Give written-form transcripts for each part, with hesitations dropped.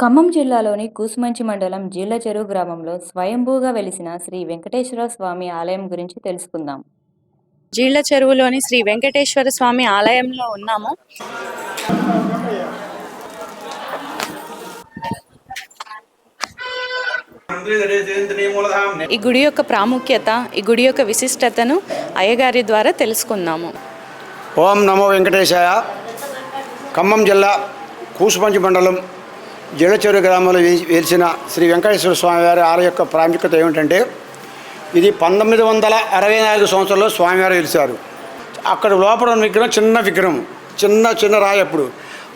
ఖమ్మం జిల్లాలోని కూసుమంచి మండలం జీళ్లచెరువు గ్రామంలో స్వయంభూగా వెలిసిన శ్రీ వెంకటేశ్వర స్వామి ఆలయం గురించి తెలుసుకుందాం. జీళ్ల చెరువులోని శ్రీ వెంకటేశ్వర స్వామి ఆలయంలో ఉన్నాము. ఈ గుడి యొక్క ప్రాముఖ్యత, ఈ గుడి యొక్క విశిష్టతను అయ్యగారి ద్వారా తెలుసుకుందాము. ఓం నమో వెంకటేశాయ. ఖమ్మం జిల్లా కూసుమంచి మండలం జీళ్లచెరువు గ్రామంలో వెలిసిన శ్రీ వెంకటేశ్వర స్వామి వారి ఆలయం యొక్క ప్రాముఖ్యత ఏమిటంటే, ఇది 1964 సంవత్సరంలో స్వామివారు వెలిశారు. అక్కడ లోపల ఉన్న విగ్రహం చిన్న విగ్రహం, చిన్న రాయి. అప్పుడు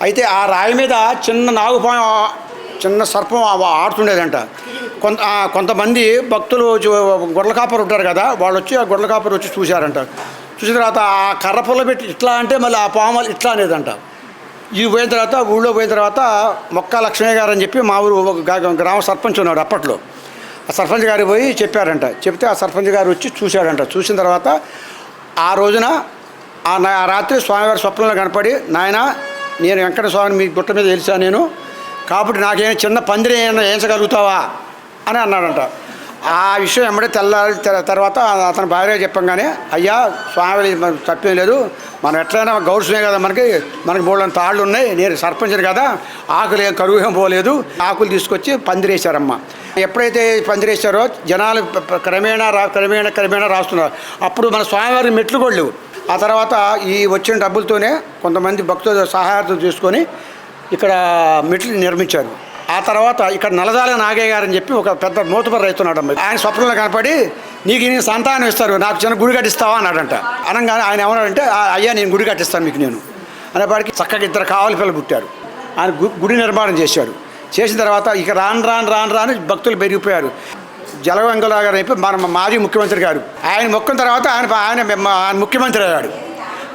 అయితే ఆ రాయి మీద చిన్న నాగుపాము, చిన్న సర్పం ఆడుతుండేదంట. కొంతమంది భక్తులు గొడ్ల కాపరు ఉంటారు కదా, వాళ్ళు వచ్చి ఆ గొడ్ల కాపరు వచ్చి చూశారంట. చూసిన తర్వాత ఆ కర్ర పుల్ల పెట్టి ఇట్లా అంటే మళ్ళీ ఆ పాము ఇట్లా అనేదంట. ఇది పోయిన తర్వాత ఊళ్ళో పోయిన తర్వాత మొక్క లక్ష్మయ్య గారు అని చెప్పి మా ఊరు గ్రామ సర్పంచ్ ఉన్నాడు అప్పట్లో. ఆ సర్పంచ్ గారికి పోయి చెప్పారంట. చెప్తే ఆ సర్పంచ్ గారు వచ్చి చూశాడంట. చూసిన తర్వాత ఆ రోజున ఆ రాత్రి స్వామివారి స్వప్నంలో కనపడి, నాయన నేను వెంకట స్వామిని మీ గుట్ట మీద తెలిసాను నేను, కాబట్టి నాకేమైనా చిన్న పందిరి ఏమైనా వేయించగలుగుతావా అని అన్నాడంట. ఆ విషయం ఎమ్మడే తెల్లారి తర్వాత అతని భార్య చెప్పంగానే, అయ్యా స్వామి తప్పేం లేదు, మనం ఎట్లయినా గౌరవమే కదా, మనకి మూడంత తాళ్ళు ఉన్నాయి, నేను సర్పంచ్ని కదా, ఆకులు ఏం కరువు ఏం పోలేదు, ఆకులు తీసుకొచ్చి పందిరేశారమ్మ. ఎప్పుడైతే పందిరేశారో జనాలు క్రమేణా రాస్తున్నారు. అప్పుడు మన స్వామివారికి మెట్లు కూడా లేవు. ఆ తర్వాత ఈ వచ్చిన డబ్బులతోనే కొంతమంది భక్తుల సహాయార్థం తీసుకొని ఇక్కడ మెట్లు నిర్మించారు. ఆ తర్వాత ఇక్కడ నలజాల నాగయ్య గారు అని చెప్పి ఒక పెద్ద మూతపరి రైతున్నాడు. ఆయన స్వప్నంలో కనపడి, నీకు నేను సంతానం ఇస్తారు, నాకు చిన్న గుడి కట్టిస్తావా అన్నాడంట. అనగానే ఆయన ఏమన్నాడంటే, అయ్యా నేను గుడి కట్టిస్తాను మీకు నేను అనేపాటికి చక్కగా 2 కావాలి పిల్లలు పుట్టారు. ఆయన గుడి నిర్మాణం చేశాడు. చేసిన తర్వాత ఇక రాను భక్తులు పెరిగిపోయారు. జలగంగలా గారు అయిపోయి మన మాజీ ముఖ్యమంత్రి గారు ఆయన మొక్కిన తర్వాత ఆయన ముఖ్యమంత్రి అయ్యాడు.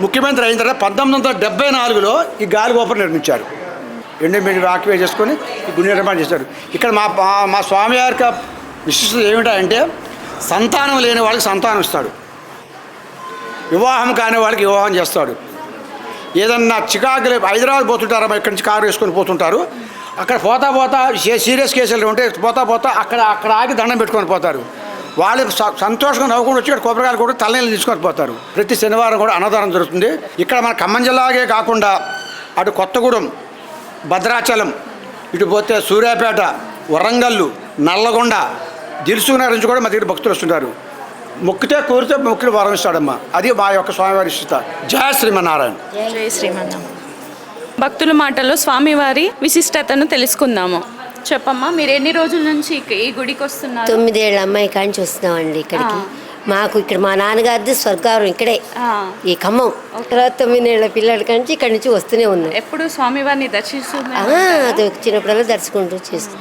ముఖ్యమంత్రి అయిన తర్వాత 1974లో ఈ గాలి గోపురం నిర్మించారు. 2 మీటర్లు ఆక్యుపై చేసుకొని ఈ గుడి నిర్మాణం చేశారు. ఇక్కడ మా స్వామివారి యొక్క విశిష్టత ఏమిటంటే, సంతానం లేని వాళ్ళకి సంతానం ఇస్తాడు, వివాహం కాని వాళ్ళకి వివాహం చేస్తాడు. ఏదన్నా చికాకులు హైదరాబాద్ పోతుంటారు, ఇక్కడి నుంచి కారు వేసుకొని పోతుంటారు, అక్కడ పోతా సీరియస్ కేసులు ఉంటే పోతా అక్కడ ఆగి దండం పెట్టుకొని పోతారు. వాళ్ళు సంతోషంగా నవ్వుకొని వచ్చి ఇక్కడ కొబ్బరికాయలు కూడా తలనీళ్ళు తీసుకొని పోతారు. ప్రతి శనివారం కూడా అన్నదానం జరుగుతుంది. ఇక్కడ మన ఖమ్మం జిల్లాగే కాకుండా అటు కొత్తగూడెం, భద్రాచలం, ఇటు పోతే సూర్యాపేట, వరంగల్లు, నల్లగొండ, దిల్సునగర్ నుంచి కూడా మా దగ్గర భక్తులు వస్తుంటారు. మొక్కితే కోరితే మొక్కులు వరం ఇస్తాడమ్మా. అది మా యొక్క స్వామివారి ఇష్ట. జయ శ్రీమన్నారాయణ. జయ శ్రీమన్నారాయణ. భక్తుల మాటల్లో స్వామివారి విశిష్టతను తెలుసుకుందాము. చెప్పమ్మా, మీరు ఎన్ని రోజుల నుంచి ఈ గుడికి వస్తున్నారు? 9 ఏళ్ళ అమ్మాయి కాంచి వస్తున్నామండి ఇక్కడికి. మాకు ఇక్కడ మా నాన్నగారిది స్వర్గారం ఇక్కడే, ఈ ఖమ్మం. తర్వాత 9 ఏళ్ళ పిల్లల కంచి ఇక్కడి నుంచి వస్తూనే ఉన్నాం. ఎప్పుడు స్వామివారిని దర్శిస్తున్నారు? అది వచ్చినప్పుడల్లా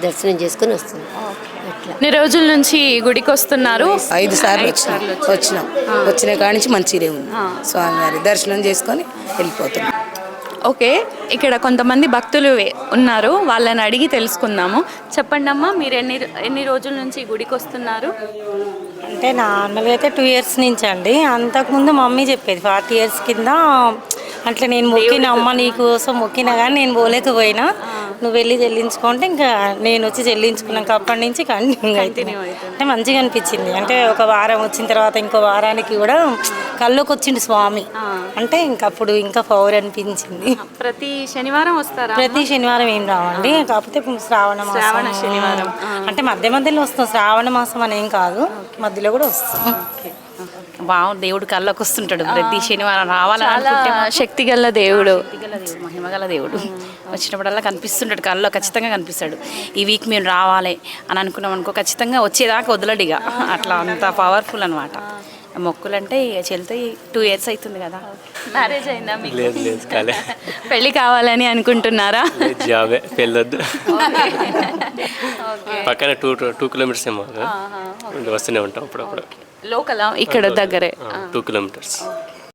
దర్శనం చేసుకుని వస్తున్నాం. ఎన్ని రోజుల నుంచి గుడికి వస్తున్నారు? 5 సార్లు వచ్చినాం. వచ్చిన కాడి నుంచి మంచిగా ఉంది. స్వామివారి దర్శనం చేసుకొని వెళ్ళిపోతున్నాం. ఓకే, ఇక్కడ కొంతమంది భక్తులు ఉన్నారు, వాళ్ళని అడిగి తెలుసుకుందాము. చెప్పండి అమ్మా, మీరు ఎన్ని రోజుల నుంచి గుడికి వస్తున్నారు? అంటే నార్మల్గా అయితే 2 ఇయర్స్ నుంచి అండి. అంతకుముందు మమ్మీ చెప్పేది 40 ఇయర్స్ కింద. అట్లా నేను మొక్కిన, అమ్మ నీ కోసం మొక్కినా కానీ నేను పోలేకపోయినా, నువ్వు వెళ్ళి చెల్లించుకుంటే ఇంకా నేను వచ్చి చెల్లించుకున్నాక అప్పటి నుంచి కంటిన్యూ అంటే మంచిగా అనిపించింది. అంటే ఒక వారం వచ్చిన తర్వాత ఇంకో వారానికి కూడా కల్లోకి వచ్చిండు స్వామి. అంటే ఇంకప్పుడు ఇంకా పవర్ అనిపించింది. ప్రతి శనివారం వస్తారా? ప్రతి శనివారం ఏం రావండి, కాకపోతే శ్రావణ శనివారం అంటే మధ్యలో వస్తాం. శ్రావణ మాసం అనేం కాదు, మధ్యలో కూడా వస్తాం. బాగుంది, దేవుడు కళ్ళకి వస్తుంటాడు ప్రతి శనివారం. రావాలనుకుంటే శక్తిగల దేవుడు, మహిమగల దేవుడు వచ్చినప్పుడల్లా కనిపిస్తుంటాడు, కళ్ళలో ఖచ్చితంగా కనిపిస్తాడు. ఈ వీక్ మేము రావాలి అని అనుకున్నాం అనుకో, ఖచ్చితంగా వచ్చేదాకా వదలడిగా. అట్లా అంత పవర్ఫుల్ అనమాట. మొక్కులు అంటే చెల్లితే 2 ఇయర్స్ అవుతుంది కదా. మ్యారేజ్ అయిందా మీకు? లేదు కాలే. పెళ్ళి కావాలని అనుకుంటున్నారా? జాబే, పెళ్ళొద్దు. పక్కన 2 కిలోమీటర్స్ ఏమో వస్తూనే ఉంటాం అప్పుడప్పుడు. లోకల్ ఇక్కడ దగ్గరే 2 కిలోమీటర్స్.